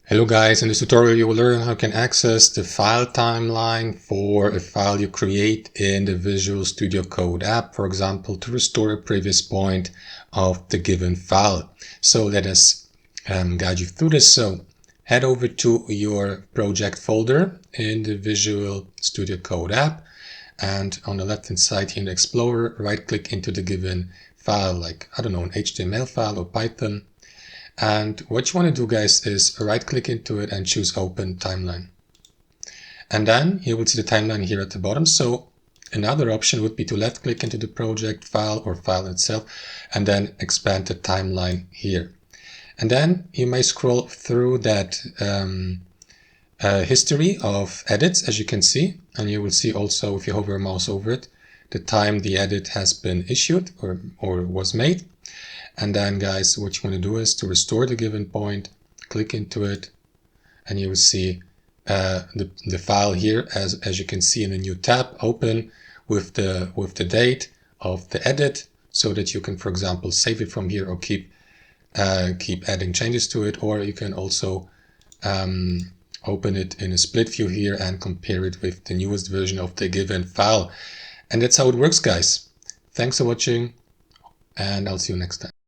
Hello guys, in this tutorial you will learn how you can access the file timeline for a file you create in the Visual Studio Code app, for example, to restore a previous point of the given file. So let us guide you through this. So head over to your project folder in the Visual Studio Code app, and on the left hand side here in the Explorer, right click into the given file, like, I don't know, an HTML file or Python. And what you want to do, guys, is right click into it and choose Open Timeline. And then you will see the timeline here at the bottom. So another option would be to left click into the project file or file itself and then expand the timeline here. And then you may scroll through that history of edits, as you can see. And you will see also, if you hover a mouse over it, the time the edit has been issued or was made. And then, guys, what you want to do is to restore the given point, click into it, and you will see the file here, as you can see in the new tab, open with the date of the edit, so that you can, for example, save it from here or keep adding changes to it, or you can also open it in a split view here and compare it with the newest version of the given file. And that's how it works, guys. Thanks for watching, and I'll see you next time.